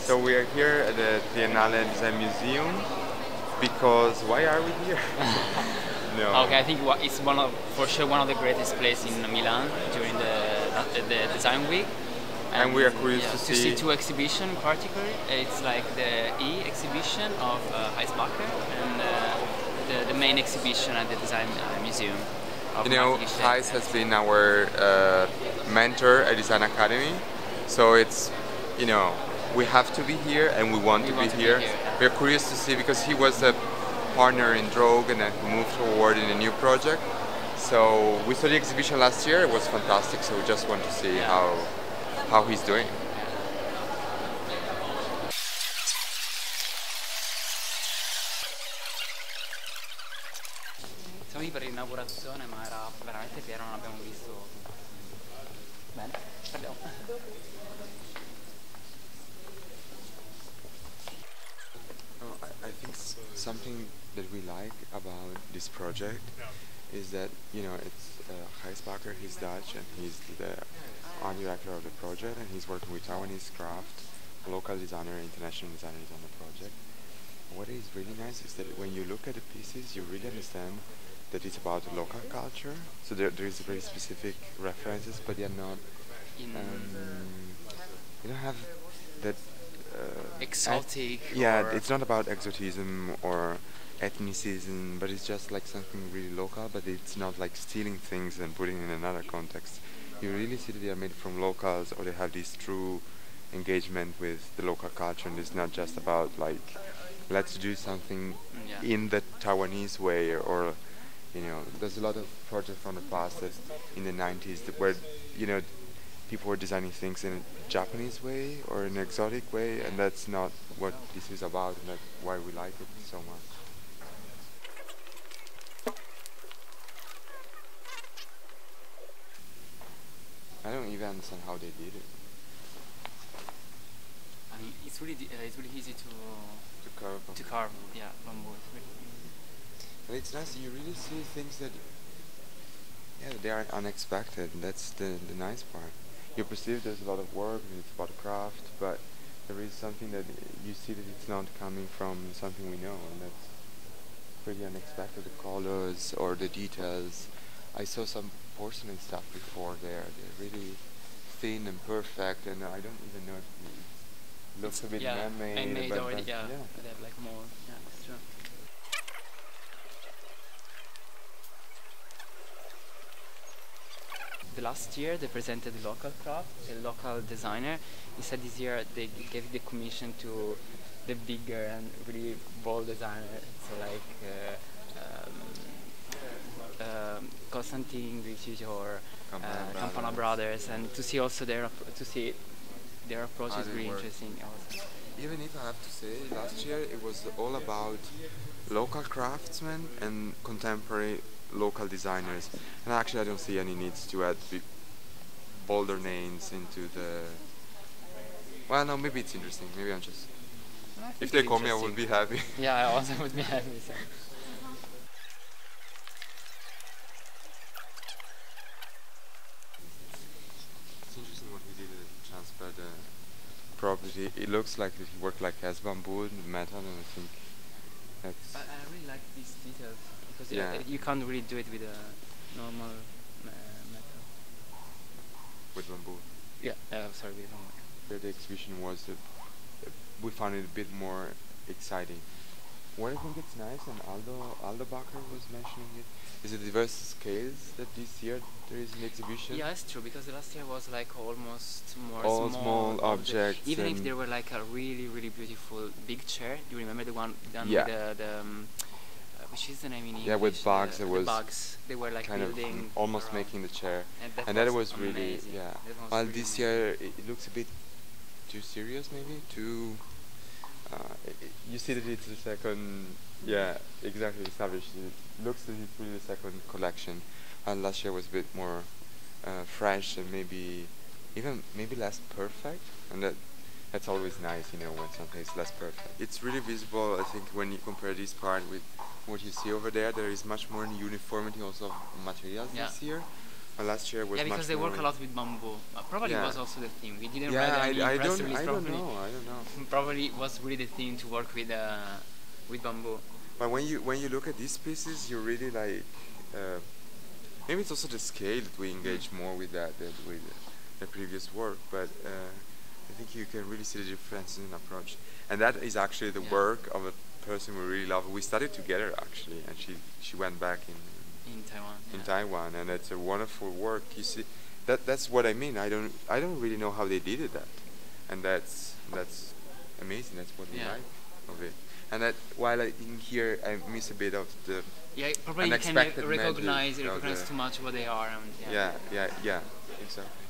So we are here at the Triennale Design Museum because why are we here? No. Okay, I think it's for sure one of the greatest places in Milan during the design week. And we are curious to to see two exhibitions particularly. It's like the E exhibition of Heisbacher and the main exhibition at the design museum. Of You know, Heis has been our mentor at Design Academy, so it's, you know, we have to be here and we want to be here. We're curious to see because he was a partner in Drogue and then moved forward in a new project. So we saw the exhibition last year, it was fantastic, so we just want to see how he's doing. Siamo lì per l'inaugurazione, ma era veramente pieno, non abbiamo visto. Bene, parliamo. I think something that we like about this project is that, you know, it's Heisbacher, he's Dutch and he's the art director of the project and he's working with Taiwanese craft, local designer, international designers on the project. What is really nice is that when you look at the pieces, you really understand that it's about local culture. So there is very specific references, but they're not. You don't have that. Exotic. Yeah, it's not about exotism or ethnicism, but it's just like something really local. But it's not like stealing things and putting in another context. You really see that they are made from locals, or they have this true engagement with the local culture, and it's not just about like let's do something in the Taiwanese way, or you know, there's a lot of projects from the past that in the 90s that where, you know, people were designing things in a Japanese way or an exotic way, and that's not what this is about, and that's why we like it so much. I don't even understand how they did it. I mean, it's really easy to carve. Yeah, bamboo. And it's nice. You really see things that, yeah, they are unexpected. And that's the nice part. You perceive there's a lot of work and it's about craft, but there is something that you see that it's not coming from something we know, and that's pretty unexpected. The colors or the details. I saw some porcelain stuff before there. They're really thin and perfect, and I don't even know if it looks a bit man-made. But already, yeah. They have like more. Yeah, it's true. The last year they presented the local craft, the local designer. He said this year they gave the commission to the bigger and really bold designer. So like Constantine Gricic or Campana Brothers, and to see also their approach is really interesting. Also. Even if I have to say, last year it was all about local craftsmen and contemporary local designers, and actually I don't see any needs to add bolder names into the. Well, no, maybe it's interesting. Maybe I'm just. If they call me, I would be happy. Yeah, I also would be happy. So. It's interesting what he did to transfer the property. It looks like he worked like as bamboo and metal, and I think that's. I really like these details because you can't really do it with a normal metal. With bamboo. Yeah, sorry, with bamboo. The exhibition was we found it a bit more exciting. What I think it's nice, and Aldo Bacher was mentioning it, is the diverse scales that this year there is in the exhibition. Yeah, it's true, because the last year was like almost more all small objects. Even if there were like a really, really beautiful big chair. Do you remember the one done with the which is the name in English? Yeah, with bugs. It was bugs. They were like kind building of almost making the chair, and that was amazing. really While really this year it looks a bit too serious, maybe too. You see that it's the second. Yeah, exactly established. It looks that it's really the second collection, and last year was a bit more fresh and maybe less perfect, and that's always nice, you know, when something is less perfect. It's really visible, I think, when you compare this part with what you see over there. There is much more uniformity also of materials this year. Last year was Yeah, much because they more. work a lot with bamboo. Probably Yeah. was also the theme. We didn't Yeah, write any I press don't, release I don't properly. know, I don't know. Probably was really the theme to work with bamboo. But when you look at these pieces, you really like. Maybe it's also the scale that we engage more with that than with the previous work. But I think you can really see the difference in approach, and that is actually the Yeah. work of a person we really love. We studied together actually, and she went back In Taiwan. in Yeah. Taiwan, and it's a wonderful work. You see, that's what I mean. I don't really know how they did it that, and that's amazing. That's what we Yeah. like of it. And that while I in here I miss a bit of the Yeah, probably you can unexpected magic recognize of the- too much what they are. And, yeah, exactly.